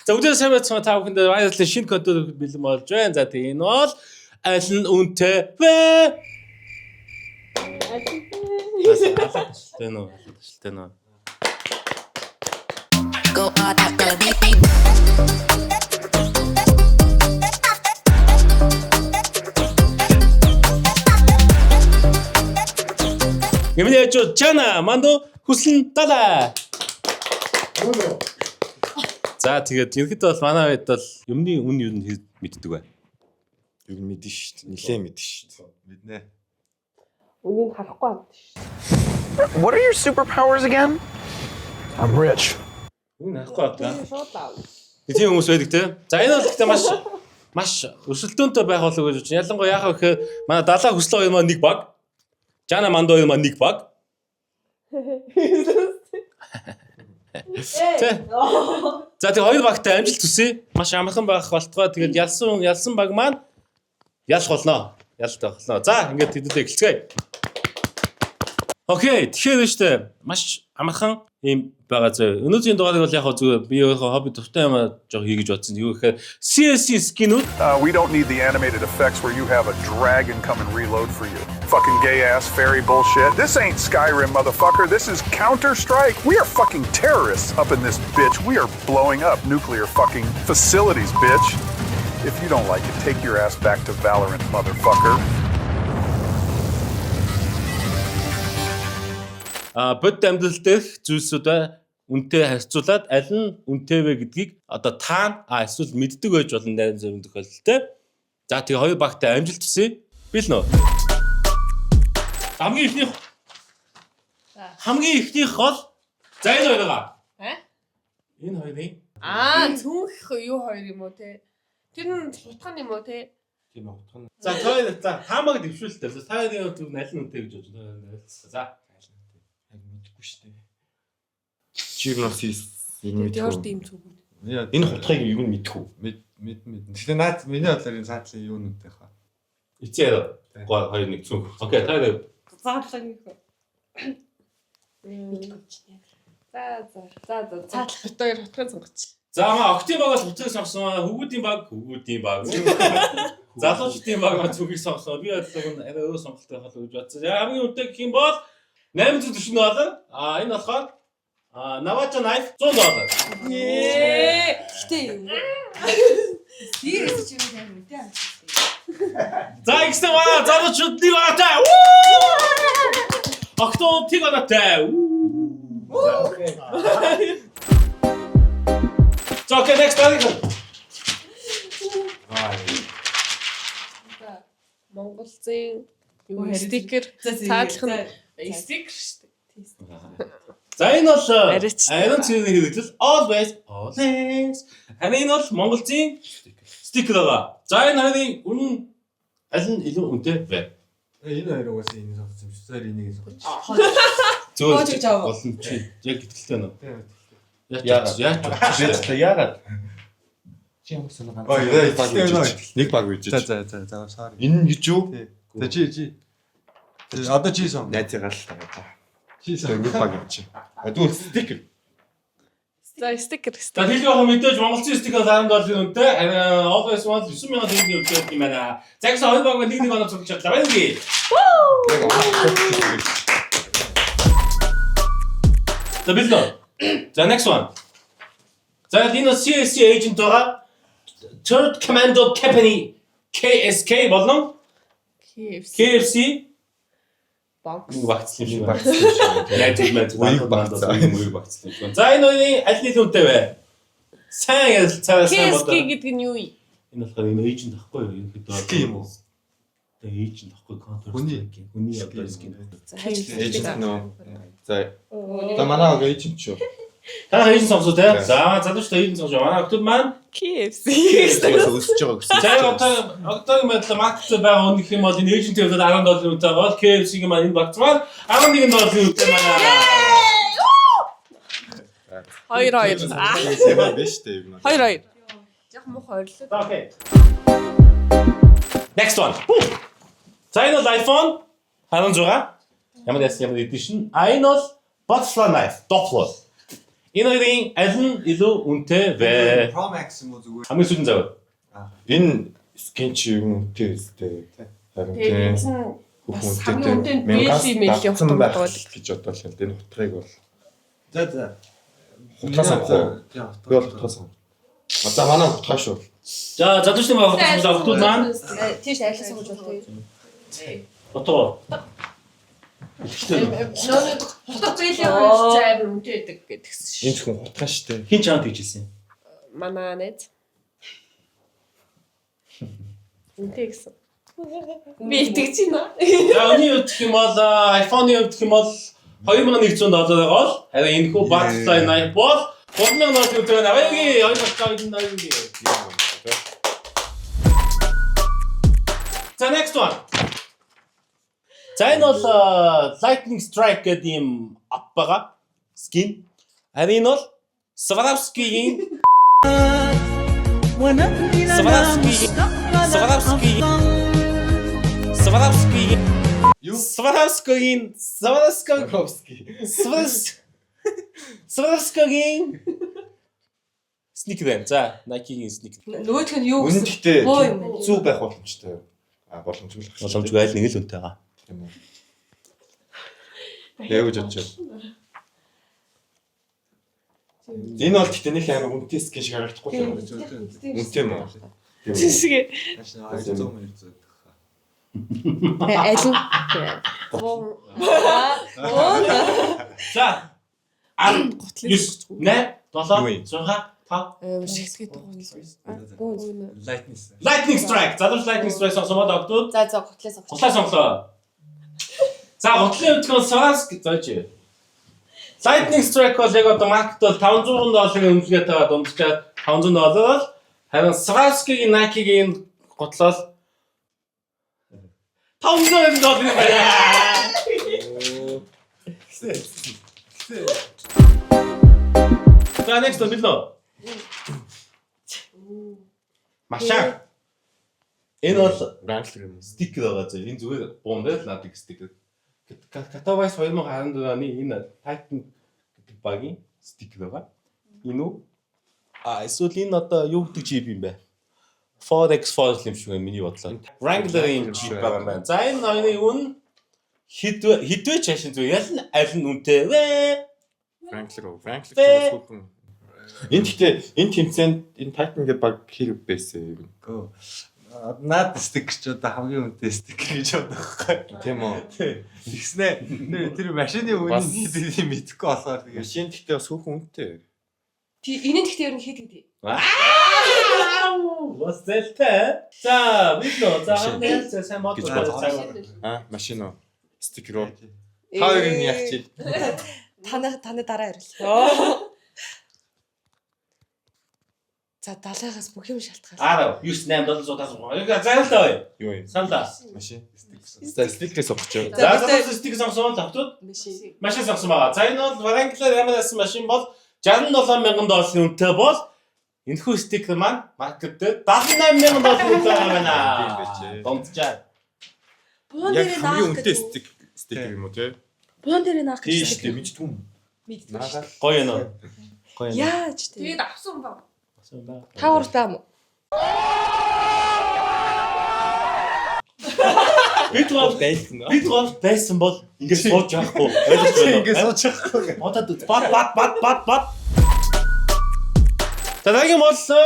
За өдөр сайн байцгаа та бүхэнд баярлалаа шинэ контент бэлэн болж байна. За тийм энэ бол аль нь үнэтэй вэ? Тэнэ. Go out after the beat. Гэмнэ ч чана мандо хүслэн далаа. За тэгээд ерхэд бол манай хэд бол юмны үн юу нь мэддэг бай. Юу мэдэн шүү дээ. Нилээ мэдэн шүү дээ. Мэднэ. Үнийг харахгүй амт шүү. What are your superpowers again? I'm rich. Үн харахгүй байна. Шууд аав. Тийм хүмүүс байдаг те. За энэ бол гэхдээ маш өсөлтөөнтэй байх болов гэж байна. Ялангуяа яхаа гэхээр манай далаа хүслээ хоёр маань нэг баг. Жана мандо хоёр маань нэг баг. За тэг хоёр багтай амжилт хүсье. Маш амархан байх болтгоо. Тэгээд ялсан баг маань ялах болно. Ялалтай болно. За ингээд хэдүүлээ эхэлцгээе. Окей, тэгэхээр шүү дээ. Маш амархан юм байгаа зөө. Өнөөдрийн дугаарыг бол яг зүгээр би өөрөө хобби дуртай юм жоо хийгэж бодсон. Юу гэхээр CSC скинүүд. We don't need the animated effects where you have a dragon come and reload for you. Fucking gay ass fairy bullshit. This ain't Skyrim, motherfucker. This is Counter-Strike. We are fucking terrorists up in this bitch. We are blowing up nuclear fucking facilities, bitch. If you don't like it, take your ass back to Valorant, motherfucker. Бод амьдрал дээрх зүйлсүүдээ үнтэй харьцуулаад аль нь үнэтэй вэ гэдгийг одоо та эсвэл мэддэг байж болно найз зөвхөн тохиолдолтой. За тэгээ хоёр багтай амжилт хүсье. Бил нөө. Хамгийн ихнийх бол за энэ хоёроо. Энэ хоёрын. Цүнх юу хоёр юм уу те? Тэр нь хутган юм уу те? Тийм хутган. За тоо за таамаг дэвшүүлэлтэй. Та хоёрын зөв аль нь үнэтэй гэж бодож байна. За мэдгүй шүү дээ. Чигносис Яар тийм зүгүүд. Энэ хутгыг юу нь мэдхүү. Мэд. Гэхдээ наад миний бодлоор энэ цаатлын юу нүдтэй хаа. Ичээр хоёр нэг цүнх. Окей, та хоёр Цаатлаг нэг. За. Цаатлах хоёр хутгын сонгоч. за маа октийн баг бол хутгийг сонгосон. Хөвгүүдийн баг. Залуучдын баг маа цүнхийг сонгосон. Би бодлоо арай өөр сонголттой болов гэж бодсон. Хамгийн үнэтэй гэх юм бол 840 доллар. Энэ болохоор Navajo knife $100. Гэтэ юм. Serious ч юм байна үү те? За ихсэн маа залуучдын багтай. Октоо тиг онатай. За окей, next one. Монголын юу стикер цаадлах нь стикер шүү дээ. За энэ бол Iron City-ийн хэрэглэл always. Энэ бол Монголын стикер байгаа. За энэ хоёрын үнэн аль нь илүү үнэтэй вэ? Энэ хоёр угаасаа энэ сонгосон юм шүү. За энийг сонгоч. Зөв болно чи. Яг итгэлтэй нөө. Яагаад? Чи ямар сонирхол. Нэг баг үйж. За sorry. Энэ гэж юу? За чи. Одоо чи сон. Найзыгаа л таа. Чи сон нэг баг гэж. Дүүл стикер. За стикер. За хэлээ яг мэдээж Монголын стикер $10 үнэтэй. Always want 9,000 төгрөгийн үнэтэй юм байна. За гэсэн хоёр баг нэг оноо цугч чадлаа байна гээ. За билээ. За next one. За энэ CSC agent байгаа. Third Commando Company KSK болон KFC Box. багцлын шиг байна. Яг тийм үү багцлын. За энэ хоёрын аль нь үнэтэй вэ? Сайн ярилцаа сайн бодоо. KSK гэдэг нь юу юм? Энэ болохоор энэ agent ахгүй юу? Энэ хэд юм уу? Тэгээ agent ахгүй counter. Хүний одоо skin. Agent нөө. За манай agent шүү. Та agent сонсоо те. За залуучтай agent сонсоо. Манай октод маань KFC. Өсөж байгаа гэсэн. За одоо мэдээ маркет байгаа үнэх юм бол энэ agent-ийн $10 үнэтэй бол KFC-ийн маань энэ багц маань $11 үнэтэй манай. Хоёр. Биш дээ юм. Хоёр. Яг муухай ойрлоо. За окей. Next one. За энэ бол iPhone 16. Ямар edition? Энэ бол butterfly knife, Doppler. Энэ хоёрын аль нь илүү үнэтэй вэ? Pro Max юм уу зүгээр. Хамгийн сүүлийн зав. Энэ скин чи юм үнэтэй өстэй. Харин Тэгээд энэ нь бас хамгийн үнэтэй бэши утсан байх гэж бодлоо л энэ утгыг бол. За. Утгаас авах. Би бол утгаас авах. За манай утгаа шүү. За задушны багтсан автууд маань тийш айлсан гэж бодлоо. утга. Нөө хотод бэши амар үнэтэй байдаг гэдгсэн шүү. Энэ хүн утгаа шүү дээ. Хин чамд хийжсэн. Манай нэт. Үнэтэй гэсэн. Би итгэж байна. За өний үтх юм бол iPhone-ы үтх юм бол $2100 гол. Харин энэ хүү Butterfly Knife бол $3000 үтэх нь аягийн 250 аягийн. За next one. За энэ бол Lightning Strike гэдэг юм ап байгаа. Skin. Харин энэ бол Swarovski-ийн Swarovski-ийн sneaker байна. За Nike-ийн sneaker. Нөгөөх нь юу Үнэн гэсэн? гэхдээ Боо юм байна. зүг байх боломжтой. Боломжгүй л. Боломжгүй айл нэг л үнэтэй байгаа. Тийм үү. Яавж очив. Энэ бол гэхдээ нэг амар үнэтэй скин шиг харагдахгүй юм. Үнэтэй юм уу? Жишээ. Аль нь? За 10 9 8 7 6 5 шигсгээ дугуй. Lightning Strike. Задвар Lightning Strike сонсомод огтуд. За готлоос авах. Готлаа сонглоо. За готлын үтгэн Swarovski зооч. Lightning Strike бол яг одоо маркет бол $500-ийн үнэлгээтэй байгаа дундчаад $500 бол харин Swarovski-гийн Nike-гийн готлол $500 байна. За next one билээ. Машаа. Энэ бол Wrangler юм. стикер байгаа зөв. Энэ зүгээр бомбер л надад стикер. Katowice 2014 оны энэ Titan гэдэг багийн стикер байгаа. Энэ үү? Эсвэл энэ одоо юу гэдэг чип юм бэ? 4X4 юм шиг байна миний бодлоо. Wrangler-ийн чип байгаа юм байна. За энэ хоёрын үн хідвэ чашин зүгээр аль нь үнэтэй вэ? Wrangler сүхэн. Энэ гэхдээ энэ тэмцээнд энэ Titan гэдэг баг хэрэг байсан юм. Гөө. Наад стикер ч одоо хамгийн үнэтэй стикер гэж бодох. Тийм үү? Тэгснэ тэр машины үнэ хэд мэдэхгүй болохоор тэгээ. Машин гэхдээ сүхэн үнэтэй. Энэ нь гэхдээ ер нь хэд гэдэг. Бас зэлтэй. За билээ. За ханаас сайн мод Машин уу? Стикер уу? Та хоёрын яг чи Таны дараа ярил. За 70-аас бүх юм шалтгаалсан. 10 9 8 700 500. Зайл таа. юу юм? Саналаа. Машин. Стикерээс авчих. За задаас стикер сонгосон тавтууд Машин. машин сонгосон байгаа. За энэ бол Wrangler ямаасан машин бол $67,000 үнэтэй бол энэхүү стикер маань маркет дээр $78,000 үнэтэй байна. Донцчаа. Буун Яг дээр хамгийн наах үнэтэй гэдэг. стикер юм уу те? Буун дээр наах Тийм гэж. шүү дээ. Мэдтгүй юм. Мэддэг. Гоё нөө. Гоё нөө. Яаж те. Тэгээд авсан баг. Та уртаа мó. Бид бол байсан бол ингэж сууж яахгүй. Ойлгож байна. Ингээд сууж яахгүй. Бодоод бат. Тадагийн боллоо.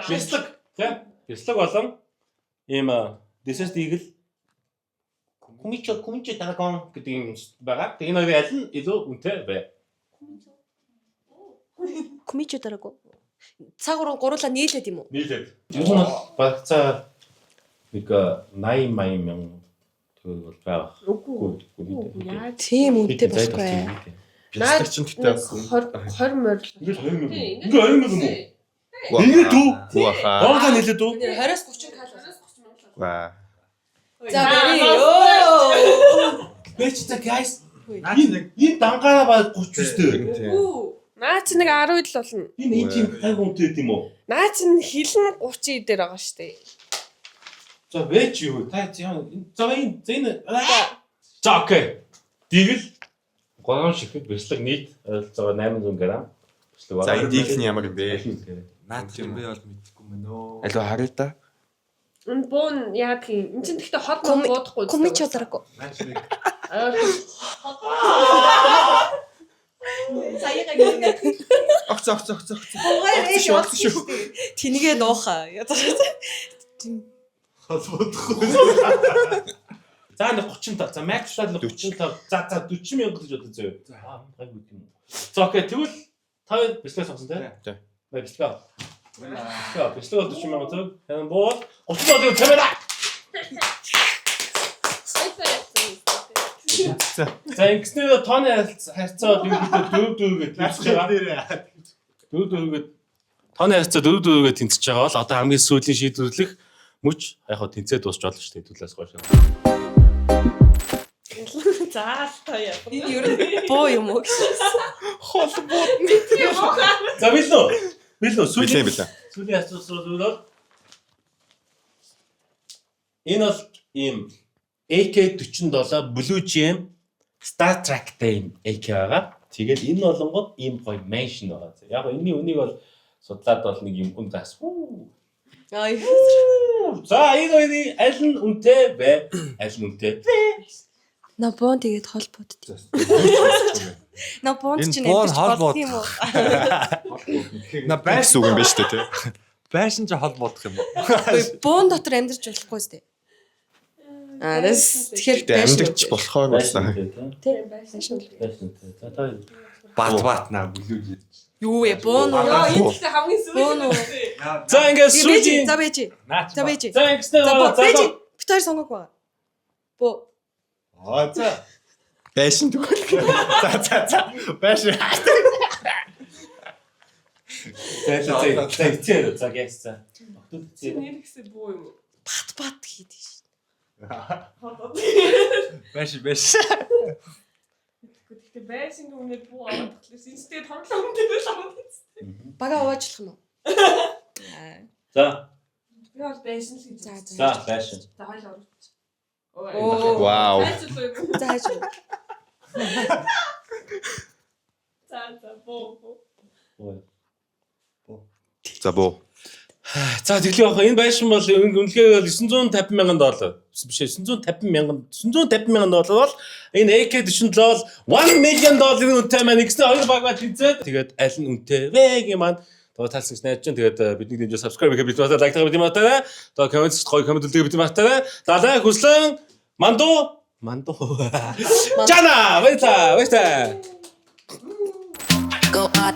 Бяцлаг. Тийм. Бяцлаг болон ийм дэсэс дийгэл Кумичо Драгон гэдэг юм байгаа. Тэгээ энэ хоёрын аль нь илүү үнэтэй вэ? Кумичо дараагүй. Цагуурын гурлаа нийлээд юм уу? Нийлээд. Ер нь бол багцаа нэг 80,000 төгрөг бол байгаа. Үгүй. Яа. Тийм үнэтэй болохгүй. Бяцлаг чинь гэхдээ 20 морил. Ингээ 20,000 юм уу? Гүү Нийлээд үү? хаа. Боогоо нийлээд үү? 20-аас 30 калори. Ва. За бери. Ёо. Бэчтэй guys. Энэ дангаараа баг 39 дээ. Наа чи нэг 10 л болно. Энэ тийм гайг үнэтэй юм уу? Наа чи хилэн 30 дээр байгаа штэ. За вэч юу? Та за энэ за окей. Дигэл 3 шихэд бэлслэг нийт ойролцоогоор 800 г. Бэлслэг За эндийнх нь ямар юм бэ? Наад юм би бол мэдэхгүй мөн үү. Алуу харъя да. Энэ буун яадаг юм. Энд чинь гэхдээ хот мод буудахгүй. Комич удараагүй. Саяга гинэ. Огц. Угаар ээж шүү. Тингээ нууха. Холбоохгүй. За 35. За макслал 35. За 40 мянга гэж бодож зөө. За гайгүй юм. За окей тэгвэл та бэлслэг сонсон тий? Тий. Бэлслэг. Бэлслэг 40 мянга төгрөг. Хэн боо 30 доллар тавиа. За ингэснээр тооны харьцаа дөрөв тэнцэж байгаа. Дөрөв тооны харьцаа дөрөв тэнцэж байгаа бол одоо хамгийн сүүлийн шийдвэрлэх мөч яг хоо тэнцээ дуусч болно шүү дээ хэдүүлээс гоош. За таяа. Энэ ер нь боо юм уу гэсэн. Холбоод мэт юм уу? За билүү сүүлийн Билээ. сүүлийн асуусан бол энэ бол ийм AK-47 Blue Gem Star Trek-тэй юм AK байгаа. Тэгээд энэ болонгод ийм гоё mansion байгаа. Яг энэний үнийг бол судлаад бол нэг юм үн зас. Ай. За энэ аль нь үнэтэй вэ? Аль нь үнэтэй? На бон тэгээд холбогдсон. На бонд чинь Энэ бон нэмж холбоод. болдго юм уу? На байс үг юм байна шүү дээ. Байшин ч холбоодох юм уу? Бон дотор амьдарч болохгүй сте. Дэс тэгэхээр Амьдч болохоор байна. тийм байшин. За та Бат наа бүлүүж. Юу вэ? Бон уу? Яа энэ гэхдээ хамгийн Бон уу? сүүлийн. За ингээд сүүлийн За бэж. За бэж. За ингэснээр За бэж. за Битээр сонгох байгаа. Бо. За. Байшин тэгвэл. За. Байшин. За гэс за. Нэрхсээ буу юм уу? Бат хийдэж ш. Байшин. Гэхдээ байшин үнээр буу авах гэхлээр институт тоглоом дээр л авах гэсэн. Бага уучлах юм уу? Би За бол байшин л гэж. за байшин. За хоёул орчих. Вау. За хайж. За буу. За боо. За тэглээ яах энэ байшин бол үнэлгээ бол 950 мянган доллар. Биш 950 мянган доллар бол энэ AK-47 бол 1 million долларын үнэтэй маань нэгснэ хоёр багаа тэнцээд тэгээд аль нь үнэтэй вэ гэх маань тоо талсан гэж найдаж чинь тэгээд бидний дэмжээ subscribe хийх бид лайк тавьж байна. Тоо коммент гоё коммент үлдээ бид байна. Далай хүслэн Манду. Жана, вайта. Go hard,